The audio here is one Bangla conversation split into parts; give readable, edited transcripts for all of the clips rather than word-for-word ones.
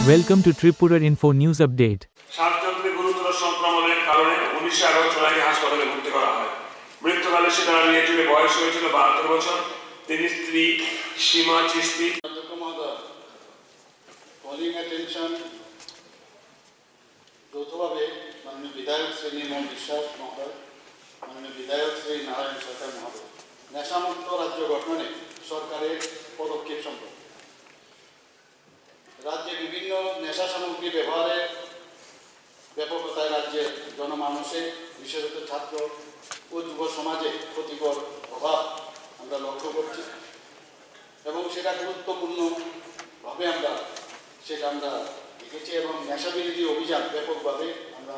Welcome to Tripura Info News Update. শ্বাসযন্ত্রে গুরুতর সংক্রমণের কারণে 1911 জুলাই হাসপাতালে ভর্তি করা হয়। মৃত্যুকালে সেতারা লিয়াটির বয়স হয়েছিল 72 বছর। তিনি স্ত্রী সীমা চিস্তি। কলিং অ্যাটেনশন যৌথভাবে মাননীয় বিধায়ক শ্রী নির্মল বিশ্বাস মহোদয়, মাননীয় বিধায়ক শ্রী নারায়ণ সরকার মহোদয় নেশামুক্ত রাজ্য গঠনে সরকারের পদক্ষেপ সম্পর্কে রাজ্যে বিভিন্ন নেশা সামগ্রী ব্যবহারের ব্যাপকতায় রাজ্যের জনমানুষে বিশেষত ছাত্র ও যুব সমাজে ক্ষতিকর প্রভাব আমরা লক্ষ্য করছি এবং সেটা গুরুত্বপূর্ণভাবে আমরা দেখেছি এবং নেশা বিরোধী অভিযান ব্যাপকভাবে আমরা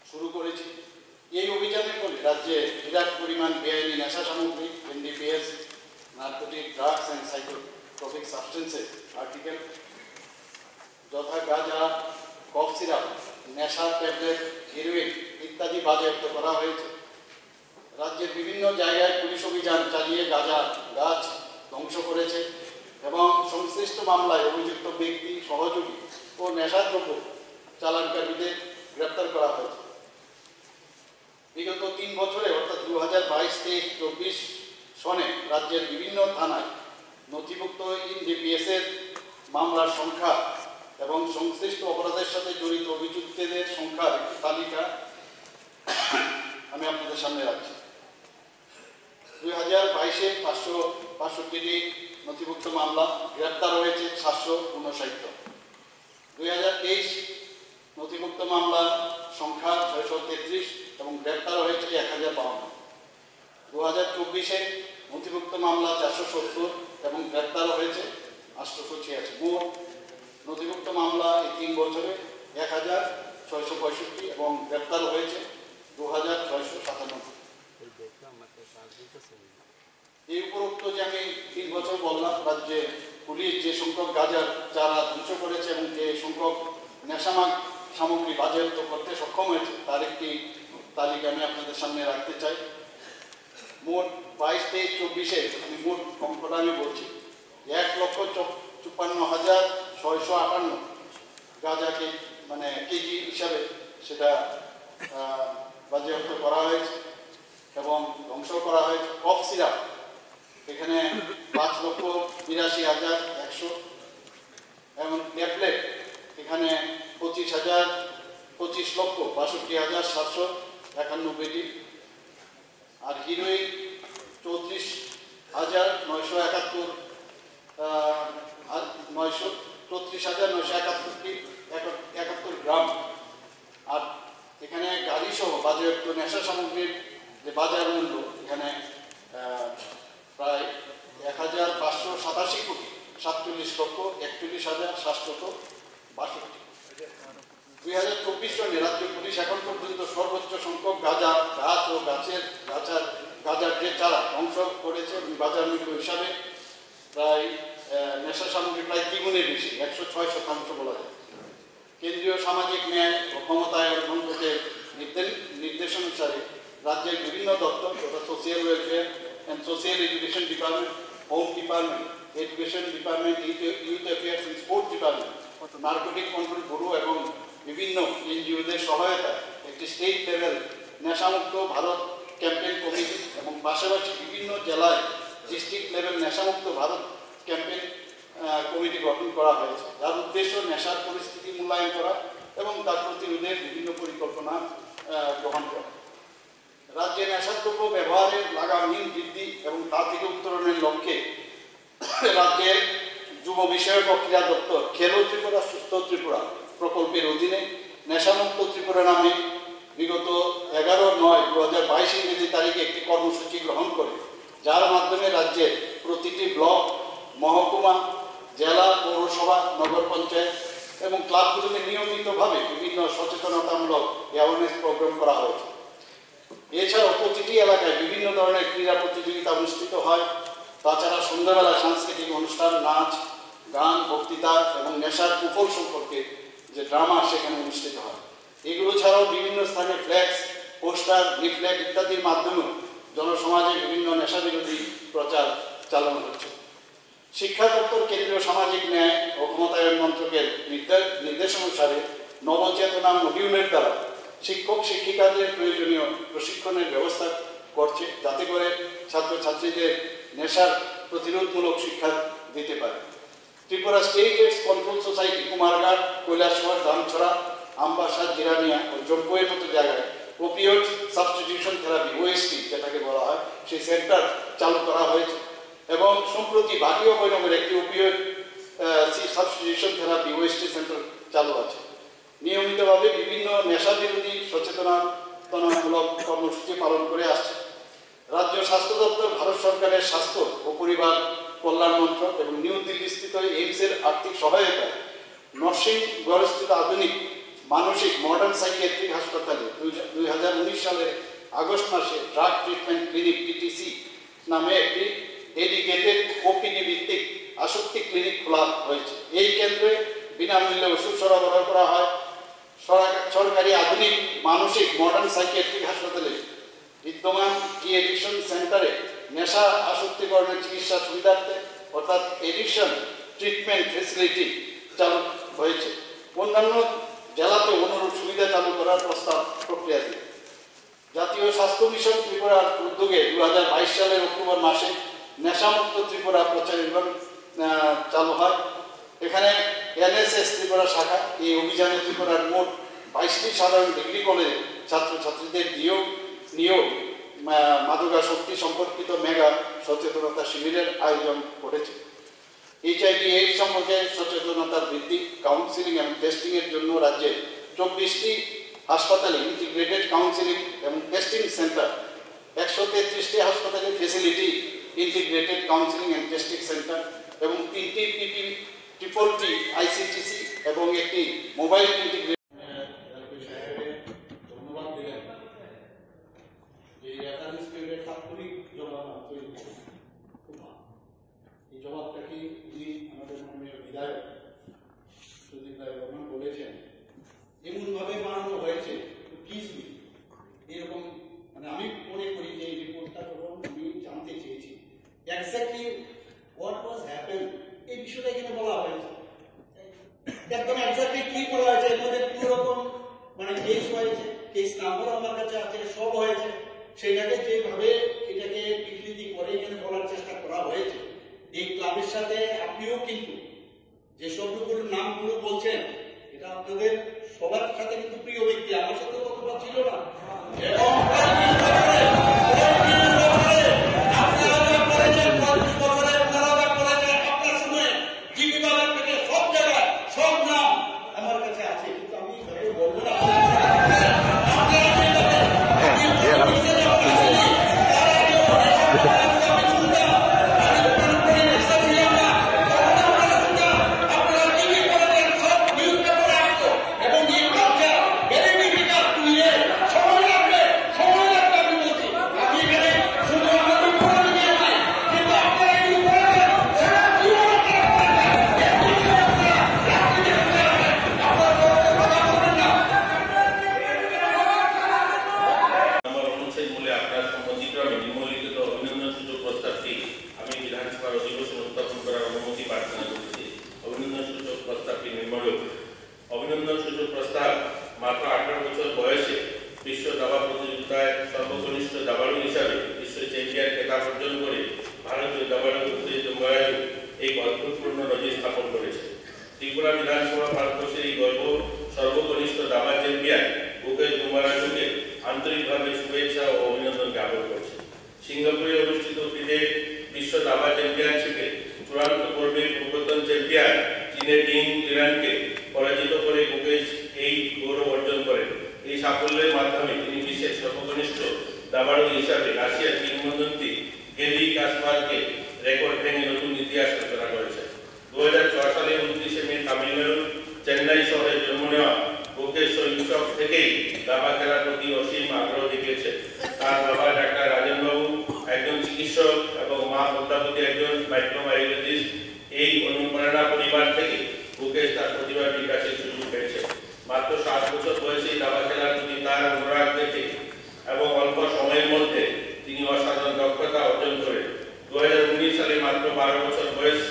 শুরু করেছি। এই অভিযানের ফলে রাজ্যে বিরাট পরিমাণ বেআইনি নেশা সামগ্রী NDPS, narcotic drugs and psychotropic substances article যথা গাঁজা, কফ সিরাপ, নেশার ট্যাবলেট, হেরোইন ইত্যাদি বাজেয়াপ্ত করা হয়েছে। রাজ্যের বিভিন্ন জায়গায় পুলিশ অভিযান চালিয়ে গাঁজা গাছ ধ্বংস করেছে এবং সংশ্লিষ্ট মামলায় অভিযুক্ত ব্যক্তি, সহযোগী ও নেশাদ্রব্য চালানকারীদের গ্রেপ্তার করা হয়েছে। বিগত 3 বছরে অর্থাৎ 2022-23-24 সনে রাজ্যের বিভিন্ন থানায় নথিভুক্ত এনডিপিএসের মামলার সংখ্যা এবং সংশ্লিষ্ট অপরাধের সাথে জড়িত অভিযুক্তদের সংখ্যার একটি তালিকা আমি আপনাদের সামনে রাখছি। 2022-এ 565টি নথিভুক্ত মামলা, গ্রেপ্তার হয়েছে 759। 2023 নথিভুক্ত মামলার সংখ্যা 633 এবং গ্রেপ্তার হয়েছে 1052। 2024-এ নথিভুক্ত মামলা 470 এবং গ্রেপ্তার হয়েছে 886। মোট নথিভুক্ত মামলা এই 3 বছরে 1665 এবং গ্রেপ্তার হয়েছে 2697। এই উপরোক্ত যে আমি 3 বছর বললাম, রাজ্যে পুলিশ যে সংখ্যক গাঁজার চারা ধ্বংস করেছে এবং যে সংখ্যক নেশা সামগ্রী বাজেয়াপ্ত করতে সক্ষম হয়েছে তার একটি তালিকা আমি আপনাদের সামনে রাখতে চাই। মোট 22-23-24-এ আমি মোট অঙ্কটা আমি বলছি, 1,54,658 গাঁজাকে মানে কেজি হিসাবে সেটা বাজেয়াপ্ত করা হয়েছে এবং ধ্বংস করা হয়েছে। কফ সিরাপ এখানে 5,82,100 এবং ট্যাবলেট এখানে 25,62,751টি আর হিরোইন 34,971 গ্রাম। আর এখানে গাড়ি সহ বাজেয়াপ্ত নেশা সামগ্রীর যে বাজার মূল্য এখানে প্রায় 1,587,47,41,762। 2024 সনে রাজ্য পুলিশ এখন পর্যন্ত সর্বোচ্চ সংখ্যক গাঁজা গাছ ও গাঁজার যে চারা ধ্বংস করেছে এবং বাজার মূল্য হিসাবে প্রায় নেশা সামগ্রী প্রায় দ্বিগুণের বেশি, 106% বলা যায়। কেন্দ্রীয় সামাজিক ন্যায় ও ক্ষমতায়ন মন্ত্রকের নির্দেশানুসারে রাজ্যের বিভিন্ন দপ্তর তথা social welfare and social education department, home department, education department, youth affairs and sports department, narcotic control bureau এবং বিভিন্ন এনজিওদের সহায়তায় একটি স্টেট লেভেল নেশামুক্ত ভারত ক্যাম্পেইন কমিটি এবং পাশাপাশি বিভিন্ন জেলায় ডিস্ট্রিক্ট লেভেল নেশামুক্ত ভারত ক্যাম্পেইন কমিটি গঠন করা হয়েছে, যার উদ্দেশ্য নেশার পরিস্থিতি মূল্যায়ন করা এবং তার প্রতিরোধের বিভিন্ন পরিকল্পনা গ্রহণ করা। রাজ্যে নেশাদ্রব্য ব্যবহারের লাগামহীন বৃদ্ধি এবং তা থেকে উত্তরণের লক্ষ্যে রাজ্যের যুব বিষয়ক ও ক্রীড়া দপ্তর খেলো ত্রিপুরা সুস্থ ত্রিপুরা প্রকল্পের অধীনে নেশামুক্ত ত্রিপুরা নামে বিগত 11/9/2022 ইংরেজি তারিখে একটি কর্মসূচি গ্রহণ করে, যার মাধ্যমে রাজ্যের প্রতিটি ব্লক, মহকুমা, জেলা, পৌরসভা, নগর পঞ্চায়েত এবং ক্লাবগুলিতে নিয়মিতভাবে বিভিন্ন সচেতনতামূলক অ্যাওয়ারনেস প্রোগ্রাম করা হয়েছে। এছাড়াও প্রতিটি এলাকায় বিভিন্ন ধরনের ক্রীড়া প্রতিযোগিতা অনুষ্ঠিত হয়। তাছাড়া সন্ধ্যাবেলা সাংস্কৃতিক অনুষ্ঠান, নাচ, গান, বক্তৃতা এবং নেশার কুফল সম্পর্কে যে ড্রামা সেখানে অনুষ্ঠিত হয়। এগুলো ছাড়াও বিভিন্ন স্থানে ফ্ল্যাক্স, পোস্টার, লিফলেট ইত্যাদির মাধ্যমে জনসমাজে বিভিন্ন নেশা বিরোধী প্রচার চালানো হচ্ছে। শিক্ষা দপ্তর কেন্দ্রীয় সামাজিক ন্যায় ও ক্ষমতায়ন মন্ত্রকের নির্দেশ অনুসারে নবচেতনা মডিউলের দ্বারা শিক্ষক শিক্ষিকাদের প্রয়োজনীয় প্রশিক্ষণের ব্যবস্থা করছে, যাতে করে ছাত্রছাত্রীদের নেশার প্রতিরোধমূলক শিক্ষা দিতে পারে। Tripura state AIDS control society Kumarghat, Kailashahar, Damchhara, Ambassa, Jirania ও জম্পুয়ের মতো জায়গায় ওপিওয়েড সাবস্টিটিউশন থেরাপি ওএসটি যেটাকে বলা হয় সেই সেন্টার চালু করা হয়েছে এবং সম্প্রতি বাটি অভয়নগরে একটি opioid substitution therapy OST centre চালু আছে। নিয়মিতভাবে বিভিন্ন নেশা বিরোধী সচেতনতামূলক কর্মসূচি পালন করে আসছে। রাজ্য স্বাস্থ্য দপ্তর, ভারত সরকারের স্বাস্থ্য ও পরিবার কল্যাণ মন্ত্রক এবং নিউ দিল্লিস্থিত এইমসের আর্থিক সহায়তায় নরসিংগড়স্থিত আধুনিক মানসিক মডার্ন সাইকিয়াট্রিক হাসপাতালে 2019 সালের আগস্ট মাসে ড্রাগ ট্রিটমেন্ট ক্লিনিক টিটিসি নামে একটি ডেডিকেটেড ওপিডি ভিত্তিক আসক্তি ক্লিনিক খোলা হয়েছে। এই কেন্দ্রে বিনামূল্যে ওষুধ সরবরাহ করা হয়। সরকারি আধুনিক মানসিক মডার্ন সাইকিয়াট্রিক হাসপাতালে বিদ্যমান ডি এডিকশন সেন্টারে নেশা আসক্তিকরণের চিকিৎসা সুবিধার্থে অর্থাৎ এডিকশন ট্রিটমেন্ট ফেসিলিটি চালু হয়েছে। অন্যান্য জেলাতে অনুরূপ সুবিধা চালু করার প্রস্তাব প্রক্রিয়াধীন। জাতীয় স্বাস্থ্য মিশন ত্রিপুরার উদ্যোগে 2022 সালের অক্টোবর মাসে নেশামুক্ত ত্রিপুরা প্রচারাভিযান চালু হয়। এখানে এনএসএস ত্রিপুরা শাখা এই অভিযানে ত্রিপুরার মোট 22টি সাধারণ ডিগ্রি কলেজে ছাত্রছাত্রীদের নিয়োগ মাদকাসক্তি সম্পর্কিত মেগা সচেতনতা শিবিরের আয়োজন করেছে। এইচআইভি এইডস সম্পর্কে সচেতনতা বৃদ্ধি, কাউন্সিলিং এবং টেস্টিং এর জন্য রাজ্যে 24টি হাসপাতালে ইন্টিগ্রেটেড কাউন্সিলিং এবং টেস্টিং সেন্টার, 133টি হাসপাতালে facility integrated counselling and testing centre এবং 3টি ট্রিপলটি আইসিটিসি এবং একটি মোবাইল ইন্টিগ্রেটেড। ধন্যবাদ দিলেন যে একাডেমিক পিরিয়ডে তাৎক্ষণিক জবাব তৈরি করেন। এই জবাবটাকে উনি আমাদের মাননীয় বিধায়ক সুদীপ রায় বর্মন বলেছেন এমনভাবে বানানো হয়েছে কিছুই এরকম, মানে আমি মনে করি যে এই রিপোর্টটা যখন আমি জানতে চেয়েছি এক্স্যাক্টলি হোয়াট ওয়াজ হ্যাপেন এই বিষয়টা এখানে বলা হয়েছে, একদম এক্স্যাক্টলি কি বলা হয়েছে, এর মধ্যে কোন রকম মানে কেস হয়েছে, কেস নাম্বার আমার কাছে আছে, সব হয়েছে। সেটাকে যেভাবে এটাকে বিকৃতি করে এখানে বলার চেষ্টা করা হয়েছে, এই ক্লাবের সাথে আপনিও কিন্তু যে সবগুলোর নামগুলো বলছেন এটা আপনাদের সবার সাথে কিন্তু প্রিয় ব্যক্তি, আমার সাথে কতটা ছিল না এবং অভিনন্দন সূচক প্রস্তাব মাত্র 18 বছর বয়সে বিশ্ব দাবা প্রতিযোগিতায় সর্বকনিষ্ঠ দাবাড়ু হিসাবে বিশ্ব চ্যাম্পিয়ন খেতাব অর্জন করে ভারতীয় দাবাড়ু এই অদ্ভুতপূর্ণ নজির স্থাপন করেছে। ত্রিপুরা বিধানসভা ভারতবর্ষের এই গর্ব সর্বকনিষ্ঠ দাবা চ্যাম্পিয়ন মুকেশ দুমারাজুকে আন্তরিকভাবে শুভেচ্ছা ও অভিনন্দন জ্ঞাপন করছে। সিঙ্গাপুরে অনুষ্ঠিত ফিডে বিশ্ব দাবা চ্যাম্পিয়নশিপে চূড়ান্ত পর্বে পূর্বতন চ্যাম্পিয়ন চীনের ডিং লিরানকে পরাজিত করে মুকেশ এই গৌরব অর্জন করেন। এই সাফল্যের মাধ্যমে তিনি বিশ্বের সর্বকনিষ্ঠ দাবাড়ু হিসাবে রাশিয়ার কিংবদন্তি গেরি কাসপারকে রেকর্ড ভেঙে নতুন ইতিহাস রচনা করেছেন। 2006 সালে 29 মে তামিলনাড়ুর চেন্নাই শহরে জন্ম নেওয়া মুকেশ শৈশব থেকেই দাবা খেলার প্রতি অসীম আগ্রহ দেখিয়েছেন। তার বাবা ডাক্তার রাজেন বাবু একজন চিকিৎসক এবং মা পদ্মাবতী একজন মাইক্রোবায়োলজিস্ট। এই অনুপ্রেরণা পরিবার থেকে মুকেশ তার প্রতিভার বিকাশের সুযোগ পেয়েছে। মাত্র 7 বছর বয়সে দাবা খেলার প্রতি তার অনুরাগ দেখে এবং অল্প সময়ের মধ্যে তিনি অসাধারণ দক্ষতা অর্জন করেন। 2019 সালে মাত্র 12 বছর বয়স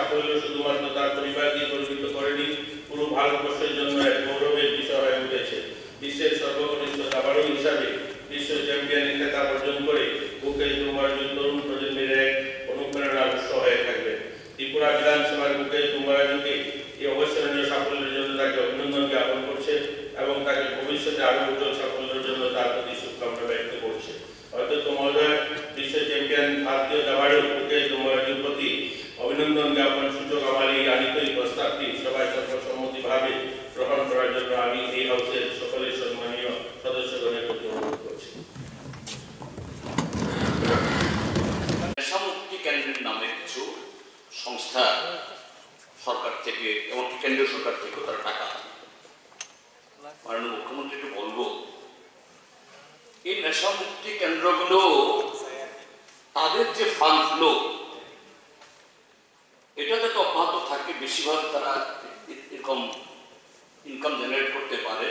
সাফল্য শুধুমাত্র তার পরিবারকে গর্বিত করেনি, পুরো ভারতবর্ষের জন্য এক গৌরবের বিষয় হয়ে উঠেছে। বিশ্বের সর্বকনিষ্ঠ দাবাড়ু হিসাবে বিশ্ব চ্যাম্পিয়নের খেতাব অর্জন করে মুকেশ ডুংমারাজু তরুণ প্রজন্মের এক অনুপ্রেরণার উৎস হয়ে থাকবে। ত্রিপুরা বিধানসভার মুকেশ ডুংমারাজুকে এই অবিস্মরণীয় সাফল্যের জন্য তাকে অভিনন্দন জ্ঞাপন করছে এবং তাকে ভবিষ্যতে আরো উজ্জ্বল সাফল্যের জন্য তার প্রতি শুভকামনা ব্যক্ত করছে। অধ্যক্ষ মহোদয়, বিশ্ব চ্যাম্পিয়ন ভারতীয় দাবাড়ু মুকেশ ডুংমারাজুর প্রতি অভিনন্দন জ্ঞাপন সূচক আমার এই আধিকারিক প্রস্তাবটি সবাই সর্বসম্মতিভাবে গ্রহণ করার জন্য আমি এই হাউসের সকলের সম্মানীয় সদস্যগণের প্রতি অনুরোধ করছি। নেশামুক্তি কেন্দ্রের নামে কিছু সংস্থা সরকার থেকে এমনকি কেন্দ্রীয় সরকার থেকে তারা টাকা মাননীয় মুখ্যমন্ত্রীকে বলবো এই নেশামুক্তি কেন্দ্রগুলো তাদের যে ফান্ড ফ্লো এটা যাতে অব্যাহত থাকে, বেশিরভাগ তারা এরকম ইনকাম জেনারেট করতে পারে,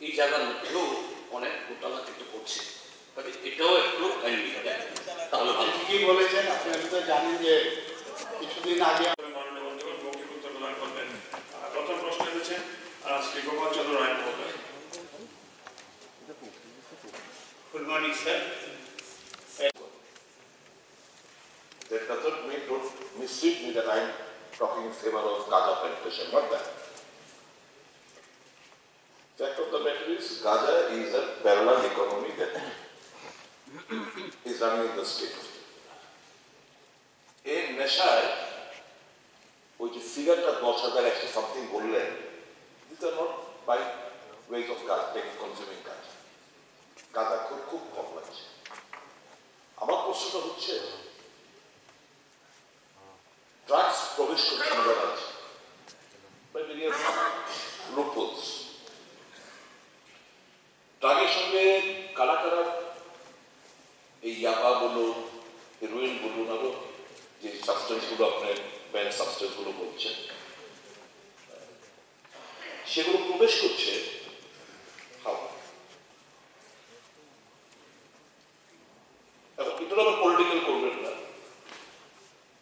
এই জায়গার মধ্যেও অনেক ঘোটালা কিন্তু করছে। এটাও একটু তাহলে ভালো। কি বলেছেন আপনি তো জানেন যে কিছুদিন আগে প্রথম প্রশ্ন এসেছে শ্রী গোপাল চন্দ্র রায় মহোদয়। Good morning sir. That doesn't mean, don't misread me that I'm talking in favor of Gaza plantation, not that. Fact of the matter is, Gaza is a parallel economy that is running in the state. In Neshai, which is figure that Goshadar actually something golden, these are not by ways of consuming Gaza. Gaza খুব কম লাগছে। আমার প্রশ্নটা হচ্ছে ড্রাগস প্রবেশ করছে আমাদের রাজ্যে বাই ভেরিয়াস লুপহোলস। ড্রাগের সঙ্গে কারা কারা এই ইয়াবা বলুন, হেরোইন বলুন, আরো যে সাবস্টেন্সগুলো আপনার ব্যান্ড সাবস্টেন্সগুলো বলছেন সেগুলো প্রবেশ করছে হাও। এখন এটা আবার পলিটিক্যাল করবেন না,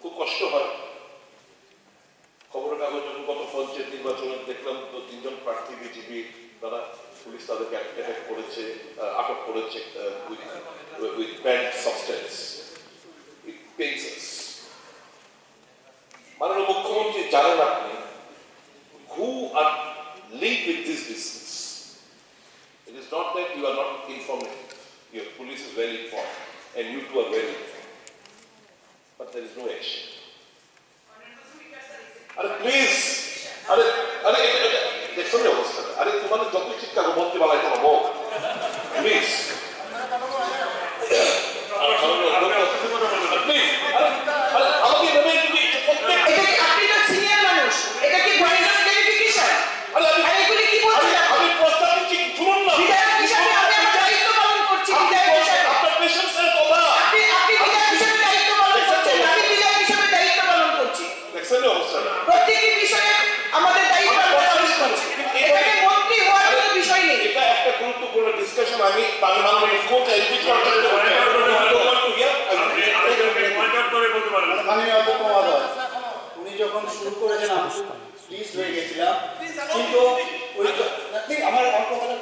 খুব কষ্ট হয়। খবরের কাগজ যখন গত পঞ্চায়েত নির্বাচনে দেখলাম তো 3 জন প্রার্থী বিজেপি দ্বারা পুলিশ তাদেরকে অ্যাটাক করেছে, আটক করেছে with banned substance. It pains us. মাননীয় মুখ্যমন্ত্রী জানেন আপনি who are linked with this business. It is not that you are not informed. Your police is very informed and you two are very informed. But there is no action. Please, দেখো না অবস্থা। আরে তোমার যত চিৎকার বলতে পারলাই তোমার মুখ প্লিজ আমি উনি যখন শুরু করেছেন প্লিজ হয়ে গেছিলাম, কিন্তু আমার কথাটা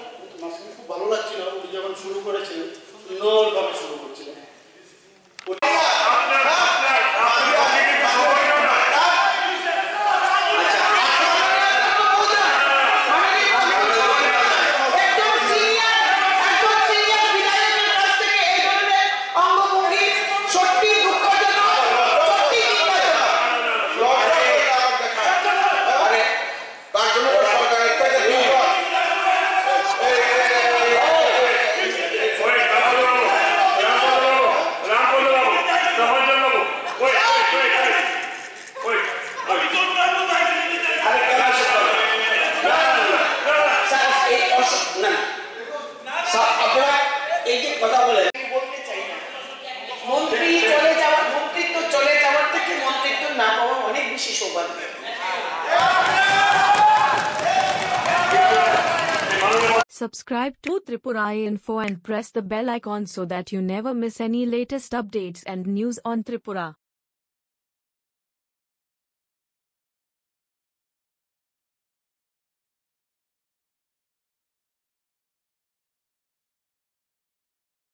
খুব ভালো লাগছিল। উনি যখন শুরু করেছিলেন সুন্দরভাবে শুরু করছিলেন। Subscribe to Tripura Info and press the bell icon so that you never miss any latest updates and news on Tripura.